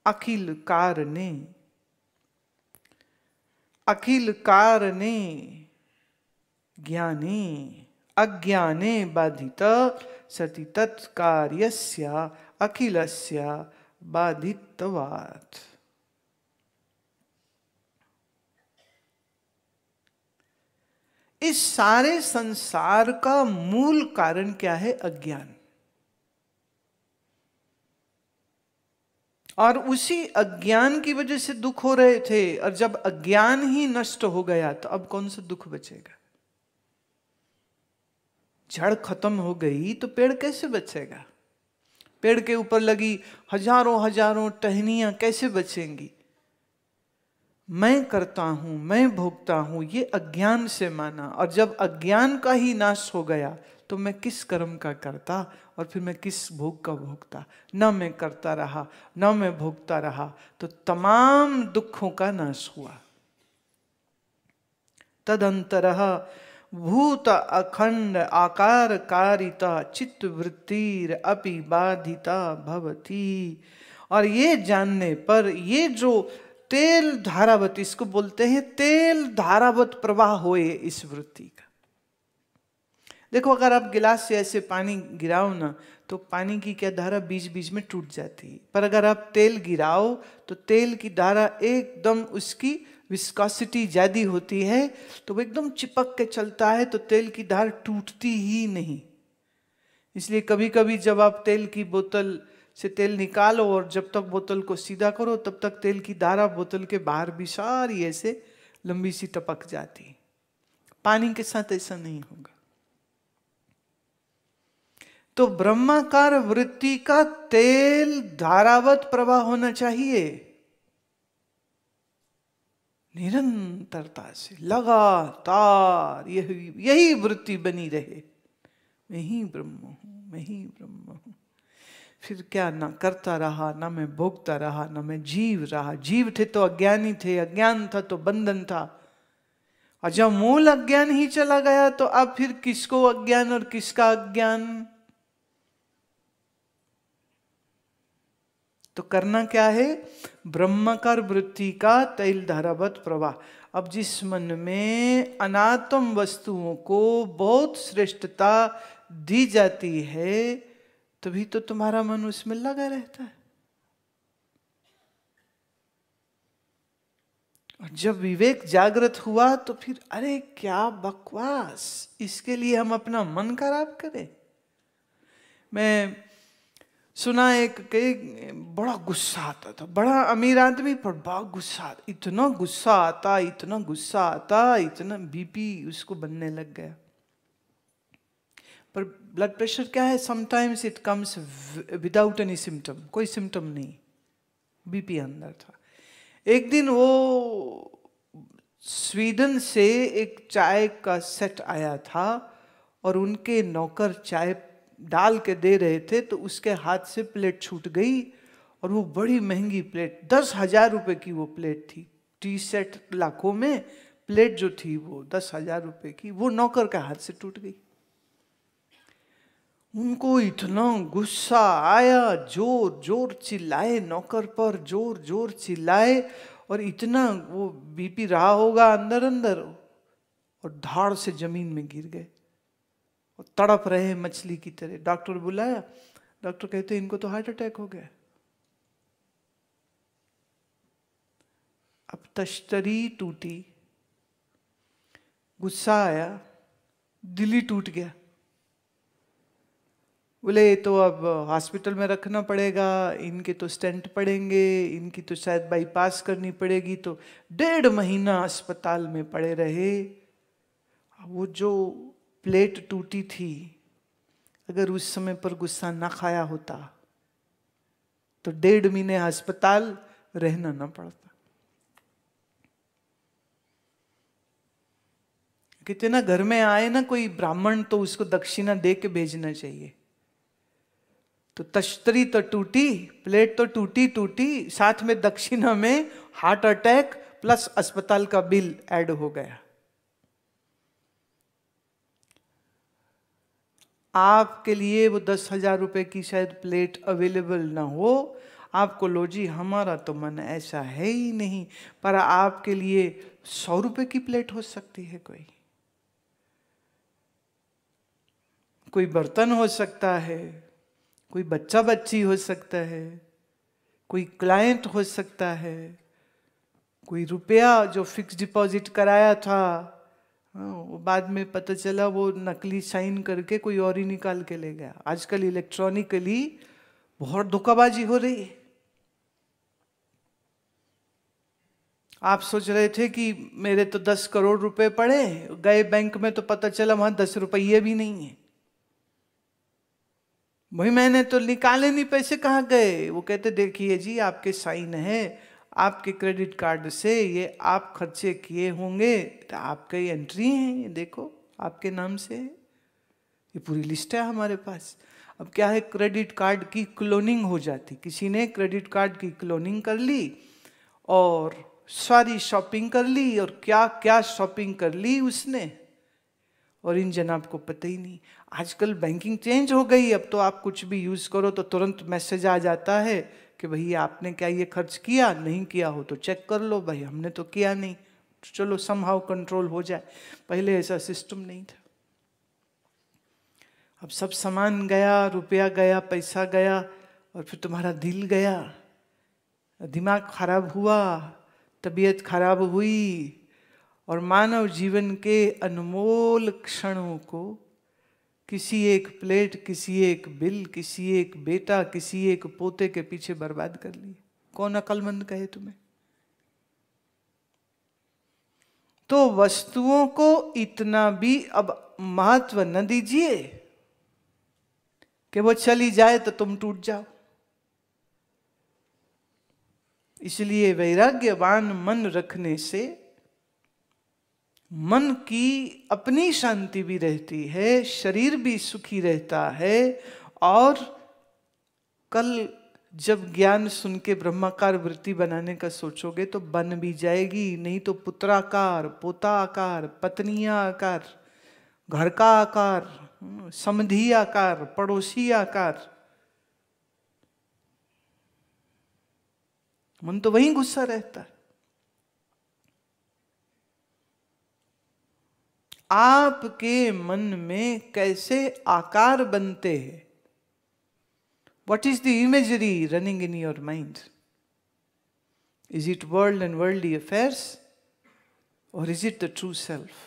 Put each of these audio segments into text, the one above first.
अखिल कारणे, अखिल कारणे ज्ञाने अज्ञाने बाधित सति तत्कार्यस्य अखिलस्य बाधितवात्। इस सारे संसार का मूल कारण क्या है? अज्ञान। और उसी अज्ञान की वजह से दुख हो रहे थे, और जब अज्ञान ही नष्ट हो गया तो अब कौन सा दुख बचेगा? जड़ खत्म हो गई तो पेड़ कैसे बचेगा? पेड़ के ऊपर लगी हजारों हजारों टहनियां कैसे बचेंगी? मैं करता हूं, मैं भोगता हूं, ये अज्ञान से माना। और जब अज्ञान का ही नाश हो गया तो मैं किस कर्म का करता और फिर मैं किस भोग का भोगता? न मैं करता रहा न मैं भोगता रहा, तो तमाम दुखों का नाश हुआ। तदंतरः भूत अखंड आकार कारिता चित्त वृत्तिर अपि बाधिता भवति। और ये जानने पर ये जो तेल धारावत, इसको बोलते हैं तेल धारावत प्रवाह होए इस वृत्ति का। देखो, अगर आप गिलास से ऐसे पानी गिराओ ना तो पानी की क्या धारा बीच बीच में टूट जाती है, पर अगर आप तेल गिराओ तो तेल की धारा एकदम, उसकी विस्कोसिटी ज्यादा होती है तो वो एकदम चिपक के चलता है, तो तेल की धार टूटती ही नहीं। इसलिए कभी कभी जब आप तेल की बोतल से तेल निकालो और जब तक बोतल को सीधा करो तब तक तेल की धारा बोतल के बाहर भी सारी ऐसे लंबी सी टपक जाती। पानी के साथ ऐसा नहीं होगा। तो ब्रह्माकार वृत्ति का तेल धारावत प्रवाह होना चाहिए, निरंतरता से लगातार यही वृत्ति बनी रहे, मैं ही ब्रह्म हूं, मैं ही ब्रह्म हूं। फिर क्या, ना करता रहा, ना मैं भोगता रहा, ना मैं जीव रहा। जीव थे तो अज्ञानी थे, अज्ञान था तो बंधन था। और जब मूल अज्ञान ही चला गया तो अब फिर किसको अज्ञान और किसका अज्ञान? तो करना क्या है? ब्रह्माकार वृत्ति का तैल धारावत प्रवाह। अब जिस मन में अनात्म वस्तुओं को बहुत श्रेष्ठता दी जाती है तभी तो तुम्हारा मन उसमें लगा रहता है। और जब विवेक जागृत हुआ तो फिर अरे क्या बकवास, इसके लिए हम अपना मन खराब करें? मैं सुना एक बड़ा गुस्सा आता था, बड़ा अमीर आदमी पर बड़ा गुस्सा, इतना गुस्सा आता, इतना गुस्सा आता, इतना बीपी उसको बनने लग गया। पर ब्लड प्रेशर क्या है, sometimes it comes without any symptom, कोई सिम्टम नहीं, बीपी अंदर था। एक दिन वो स्वीडन से एक चाय का सेट आया था और उनके नौकर चाय डाल के दे रहे थे तो उसके हाथ से प्लेट छूट गई, और वो बड़ी महंगी प्लेट, 10,000 रुपए की वो प्लेट थी। टी सेट लाखों में, प्लेट जो थी वो 10,000 रुपए की, वो नौकर के हाथ से टूट गई। उनको इतना गुस्सा आया, जोर जोर चिल्लाए नौकर पर, जोर जोर चिल्लाए, और इतना वो बीपी रहा होगा अंदर अंदर, और धाड़ से जमीन में गिर गए और तड़प रहे मछली की तरह। डॉक्टर बुलाया, डॉक्टर कहते इनको तो हार्ट अटैक हो गया। अब तश्तरी टूटी, गुस्सा आया, दिल ही टूट गया। बोले तो अब हॉस्पिटल में रखना पड़ेगा, इनके तो स्टेंट पड़ेंगे, इनकी तो शायद बाईपास करनी पड़ेगी। तो 1.5 महीना अस्पताल में पड़े रहे। वो जो प्लेट टूटी थी, अगर उस समय पर गुस्सा ना खाया होता तो 1.5 महीने अस्पताल रहना ना पड़ता। कितना घर में आए ना कोई ब्राह्मण तो उसको दक्षिणा दे के भेजना चाहिए। तो तश्तरी तो टूटी, प्लेट तो टूटी, साथ में दक्षिणा में हार्ट अटैक प्लस अस्पताल का बिल ऐड हो गया। आपके लिए वो 10,000 रुपए की शायद प्लेट अवेलेबल ना हो, आपको लो जी, हमारा तो मन ऐसा है ही नहीं, पर आपके लिए 100 रुपए की प्लेट हो सकती है, कोई बर्तन हो सकता है, कोई बच्चा बच्ची हो सकता है, कोई क्लाइंट हो सकता है, कोई रुपया जो फिक्स डिपॉजिट कराया था, वो बाद में पता चला वो नकली साइन करके कोई और ही निकाल के ले गया। आजकल इलेक्ट्रॉनिकली बहुत धोखाबाजी हो रही है। आप सोच रहे थे कि मेरे तो 10 करोड़ रुपए पड़े, गए बैंक में तो पता चला वहां 10 रुपये भी नहीं है। वही मैंने तो निकाले नहीं, पैसे कहाँ गए? वो कहते देखिए जी, आपके साइन है, आपके क्रेडिट कार्ड से ये आप खर्चे किए होंगे, तो आपका ये एंट्री है, ये देखो आपके नाम से है, ये पूरी लिस्ट है हमारे पास। अब क्या है, क्रेडिट कार्ड की क्लोनिंग हो जाती, किसी ने क्रेडिट कार्ड की क्लोनिंग कर ली और सारी शॉपिंग कर ली, और क्या क्या शॉपिंग कर ली उसने, और इन जनाब को पता ही नहीं। आजकल बैंकिंग चेंज हो गई, अब तो आप कुछ भी यूज करो तो तुरंत मैसेज आ जाता है कि भैया आपने क्या ये खर्च किया, नहीं किया हो तो चेक कर लो, भाई हमने तो किया नहीं, तो चलो समहाउ कंट्रोल हो जाए। पहले ऐसा सिस्टम नहीं था। अब सब सामान गया, रुपया गया, पैसा गया, और फिर तुम्हारा दिल गया, दिमाग खराब हुआ, तबीयत खराब हुई, और मानव जीवन के अनमोल क्षणों को किसी एक प्लेट, किसी एक बिल, किसी एक बेटा, किसी एक पोते के पीछे बर्बाद कर लिए। कौन अक्लमंद कहे तुम्हें? तो वस्तुओं को इतना भी अब महत्व न दीजिए कि वो चली जाए तो तुम टूट जाओ। इसलिए वैराग्यवान मन रखने से मन की अपनी शांति भी रहती है, शरीर भी सुखी रहता है, और कल जब ज्ञान सुन के ब्रह्माकार वृत्ति बनाने का सोचोगे तो बन भी जाएगी, नहीं तो पुत्राकार, पोता आकार, पत्निया आकार, घर का आकार, समधी आकार, पड़ोसी आकार, मन तो वहीं गुस्सा रहता है। आपके मन में कैसे आकार बनते हैं? What is the imagery running in your mind? Is it world and worldly affairs, or is it the true self?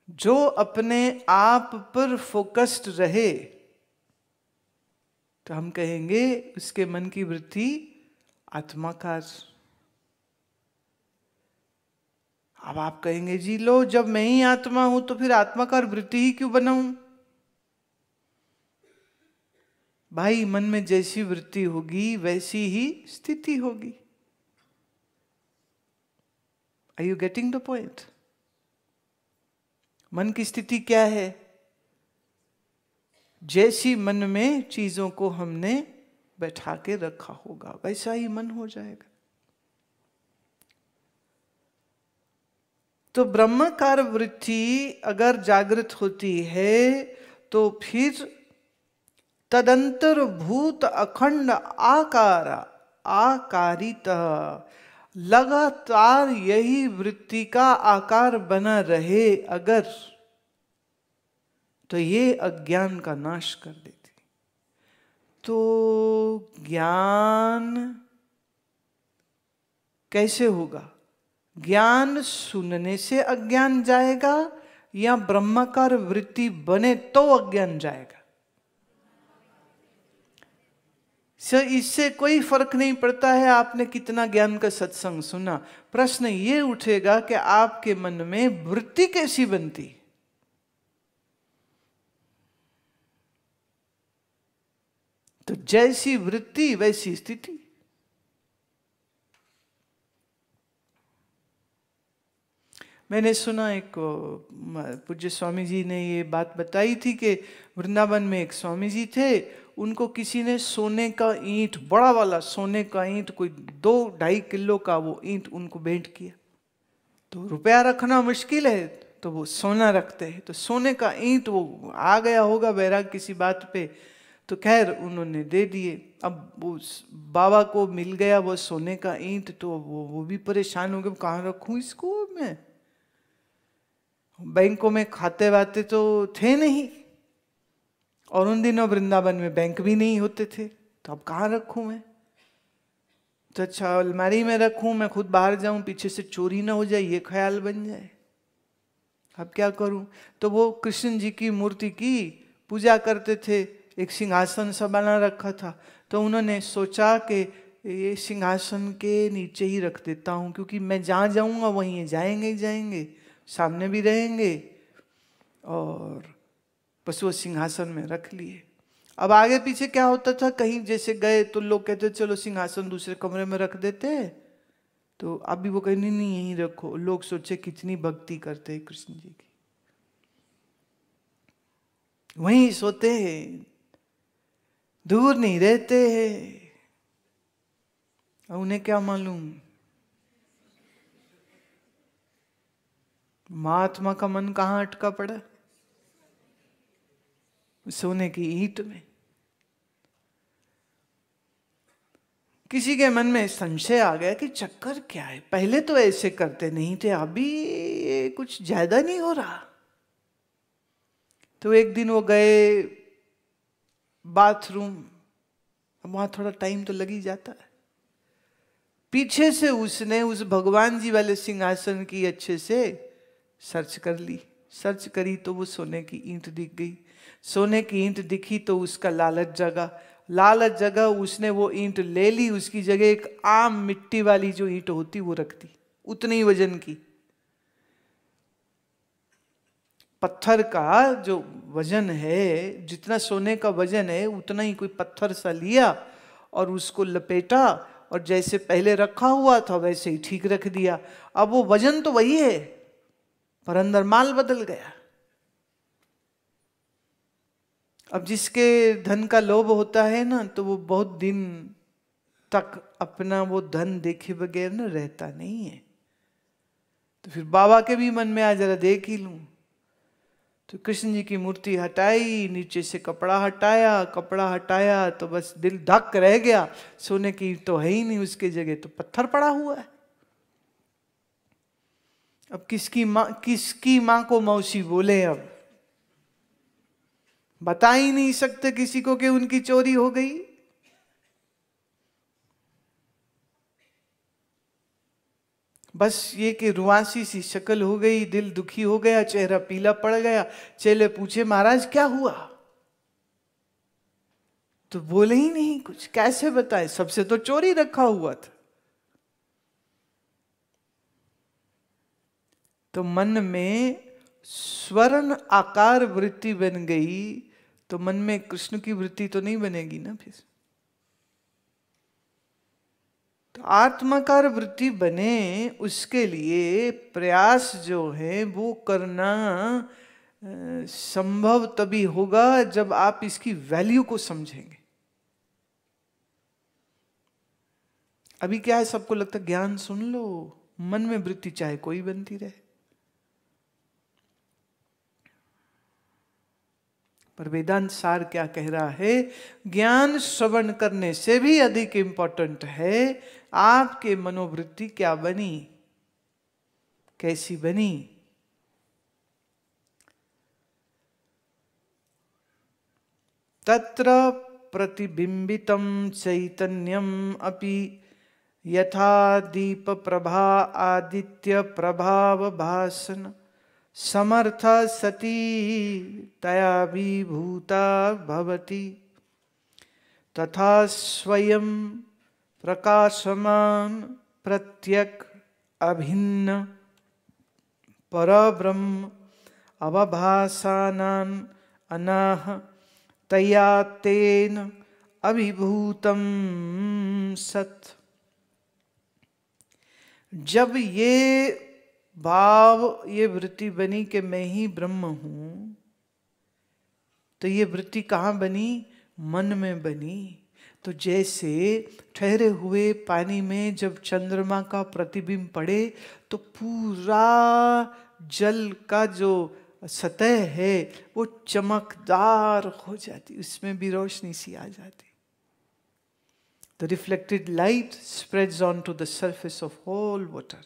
जो अपने आप पर फोकस्ड रहे तो हम कहेंगे उसके मन की वृत्ति आत्माकार। अब आप कहेंगे जी लो, जब मैं ही आत्मा हूं तो फिर आत्माकार वृत्ति ही क्यों बनाऊं? भाई, मन में जैसी वृत्ति होगी वैसी ही स्थिति होगी। Are you getting the point? मन की स्थिति क्या है? जैसी मन में चीजों को हमने बैठा के रखा होगा वैसा ही मन हो जाएगा। तो ब्रह्माकार वृत्ति अगर जागृत होती है तो फिर तदंतर भूत अखंड आकार आकारितः, लगातार यही वृत्ति का आकार बना रहे अगर, तो ये अज्ञान का नाश कर देती। तो ज्ञान कैसे होगा? ज्ञान सुनने से अज्ञान जाएगा या ब्रह्माकार वृत्ति बने तो अज्ञान जाएगा? इससे कोई फर्क नहीं पड़ता है आपने कितना ज्ञान का सत्संग सुना। प्रश्न ये उठेगा कि आपके मन में वृत्ति कैसी बनती। तो जैसी वृत्ति वैसी स्थिति। मैंने सुना एक पूज्य स्वामी जी ने ये बात बताई थी कि वृंदावन में एक स्वामी जी थे, उनको किसी ने सोने का ईंट, बड़ा वाला सोने का ईंट, कोई 2-2.5 किलो का वो ईंट उनको भेंट किया। तो रुपया रखना मुश्किल है, तो वो सोना रखते हैं। तो सोने का ईंट वो आ गया होगा बैराग किसी बात पे, तो खैर उन्होंने दे दिए। अब उस बाबा को मिल गया वो सोने का ईंट, तो वो भी परेशान हो गए, कहाँ रखूं इसको मैं, बैंकों में खाते वाते तो थे नहीं, और उन दिनों वृंदावन में बैंक भी नहीं होते थे, तो अब कहाँ रखूं मैं। तो अच्छा अलमारी में रखूं, मैं खुद बाहर जाऊं, पीछे से चोरी ना हो जाए, ये ख्याल बन जाए। अब क्या करूं। तो वो कृष्ण जी की मूर्ति की पूजा करते थे, एक सिंहासन सा बना रखा था, तो उन्होंने सोचा कि ये सिंहासन के नीचे ही रख देता हूं, क्योंकि मैं जहाँ जाऊंगा वहीं ये जाएंगे ही जाएंगे, सामने भी रहेंगे। और बस वो सिंहासन में रख लिए। अब आगे पीछे क्या होता था, कहीं जैसे गए तो लोग कहते चलो सिंहासन दूसरे कमरे में रख देते हैं, तो अभी वो कहीं नहीं, नहीं यहीं रखो। लोग सोचे कितनी भक्ति करते हैं कृष्ण जी की, वहीं सोते हैं, दूर नहीं रहते हैं। उन्हें क्या मालूम महात्मा का मन कहाँ अटका पड़ा, सोने की ईंट में। किसी के मन में संशय आ गया कि चक्कर क्या है, पहले तो ऐसे करते नहीं थे, अभी ये कुछ ज्यादा नहीं हो रहा। तो एक दिन वो गए बाथरूम, अब वहां थोड़ा टाइम तो लग ही जाता है, पीछे से उसने उस भगवान जी वाले सिंहासन की अच्छे से सर्च कर ली। सर्च करी तो वो सोने की ईंट दिख गई। सोने की ईंट दिखी तो उसका लालच जगा। लालच जगा, उसने वो ईंट ले ली, उसकी जगह एक आम मिट्टी वाली जो ईंट होती वो रख दी, उतनी ही वजन की। पत्थर का जो वजन है, जितना सोने का वजन है उतना ही कोई पत्थर सा लिया और उसको लपेटा, और जैसे पहले रखा हुआ था वैसे ही ठीक रख दिया। अब वो वजन तो वही है पर अंदर माल बदल गया। अब जिसके धन का लोभ होता है ना, तो वो बहुत दिन तक अपना वो धन देखे बगैर ना रहता नहीं है। तो फिर बाबा के भी मन में आ जरा देख ही लूं। तो कृष्ण जी की मूर्ति हटाई, नीचे से कपड़ा हटाया, कपड़ा हटाया तो बस दिल धक रह गया, सोने की तो है ही नहीं, उसके जगह तो पत्थर पड़ा हुआ है। अब किसकी मां को मौसी बोले, अब बता ही नहीं सकते किसी को कि उनकी चोरी हो गई। बस ये कि रुआसी सी शक्ल हो गई, दिल दुखी हो गया, चेहरा पीला पड़ गया। चेले पूछे महाराज क्या हुआ, तो बोले ही नहीं कुछ, कैसे बताए, सबसे तो चोरी रखा हुआ था। तो मन में स्वर्ण आकार वृत्ति बन गई, तो मन में कृष्ण की वृत्ति तो नहीं बनेगी ना फिर। तो आत्माकार वृत्ति बने उसके लिए प्रयास जो है वो करना संभव तभी होगा जब आप इसकी वैल्यू को समझेंगे। अभी क्या है, सबको लगता है ज्ञान सुन लो, मन में वृत्ति चाहे कोई बनती रहे, पर वेदांत सार क्या कह रहा है, ज्ञान श्रवण करने से भी अधिक इंपॉर्टेंट है आपके मनोवृत्ति क्या बनी, कैसी बनी। तत्र प्रतिबिंबितं चैतन्यम अपि यथा दीप प्रभा आदित्य प्रभाव भासन समर्थ सती तया विभूता भवति तथा स्वयं प्रकाशमान प्रत्यक अभिन्न परब्रह्म अवभासानान अनाह तया तेन अभिभूतम सत। जब ये भाव, ये वृत्ति बनी कि मैं ही ब्रह्म हूं, तो ये वृत्ति कहाँ बनी, मन में बनी। तो जैसे ठहरे हुए पानी में जब चंद्रमा का प्रतिबिंब पड़े तो पूरा जल का जो सतह है वो चमकदार हो जाती, उसमें भी रोशनी सी आ जाती। The reflected light spreads onto the surface of whole water.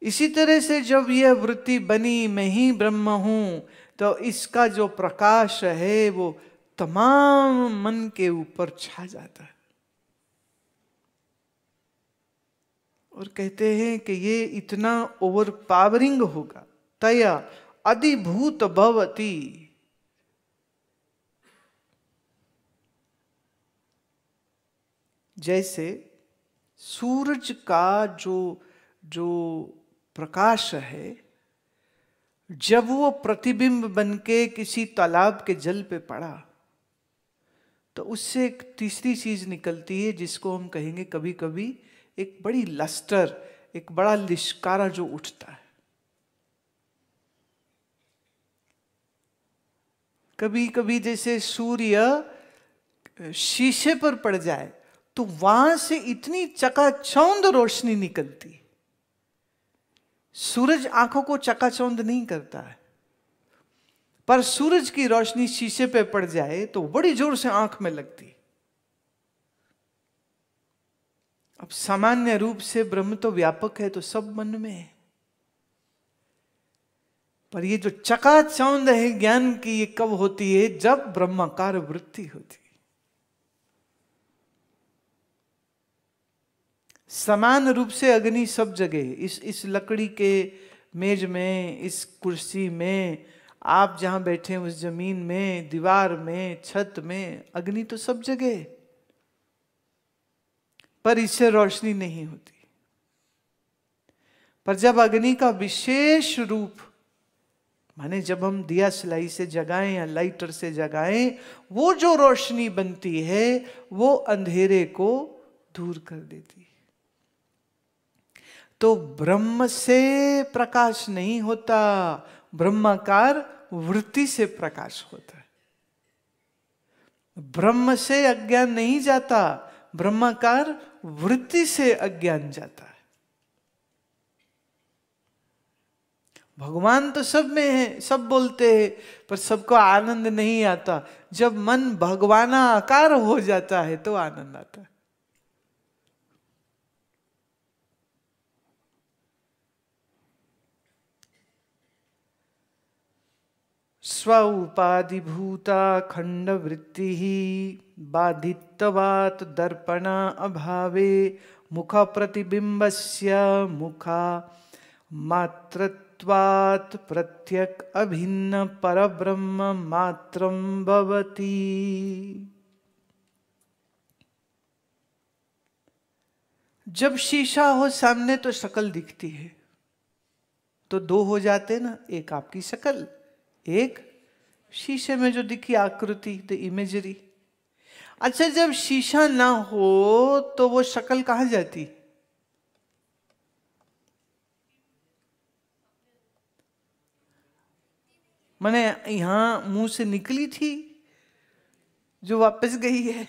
इसी तरह से जब यह वृत्ति बनी मैं ही ब्रह्म हूं, तो इसका जो प्रकाश है वो तमाम मन के ऊपर छा जाता है। और कहते हैं कि ये इतना ओवर पावरिंग होगा। तया अधिभूत भवती, जैसे सूरज का जो प्रकाश है, जब वो प्रतिबिंब बनके किसी तालाब के जल पे पड़ा तो उससे एक तीसरी चीज निकलती है जिसको हम कहेंगे कभी कभी एक बड़ी लस्टर, एक बड़ा लिशकारा जो उठता है। कभी कभी जैसे सूर्य शीशे पर पड़ जाए तो वहां से इतनी चकाचौंध रोशनी निकलती। सूरज आंखों को चकाचौंध नहीं करता है, पर सूरज की रोशनी शीशे पे पड़ जाए तो बड़ी जोर से आंख में लगती। अब सामान्य रूप से ब्रह्म तो व्यापक है, तो सब मन में है, पर ये जो चकाचौंध है ज्ञान की, ये कब होती है? जब ब्रह्माकार वृत्ति होती है। समान रूप से अग्नि सब जगह, इस लकड़ी के मेज में, इस कुर्सी में, आप जहां बैठे हैं उस जमीन में, दीवार में, छत में, अग्नि तो सब जगह, पर इससे रोशनी नहीं होती। पर जब अग्नि का विशेष रूप, माने जब हम दिया सलाई से जगाएं या लाइटर से जगाएं, वो जो रोशनी बनती है वो अंधेरे को दूर कर देती है। तो ब्रह्म से प्रकाश नहीं होता, ब्रह्माकार वृत्ति से प्रकाश होता है। ब्रह्म से अज्ञान नहीं जाता, ब्रह्माकार वृत्ति से अज्ञान जाता है। भगवान तो सब में है, सब बोलते हैं, पर सबको आनंद नहीं आता। जब मन भगवाना आकार हो जाता है तो आनंद आता है। स्व उपाधिभूता खंड वृत्ति ही बाधित्वात् दर्पण अभावे मुख प्रतिबिंबस्य मुखा मात्रत्वात् प्रत्यक अभिन्न परब्रह्म मात्रम भवति। जब शीशा हो सामने तो शक्ल दिखती है, तो दो हो जाते ना, एक आपकी शक्ल, एक शीशे में जो दिखी आकृति, द इमेजरी। अच्छा, जब शीशा ना हो तो वो शक्ल कहां जाती? मैंने यहां मुंह से निकली थी जो वापस गई है।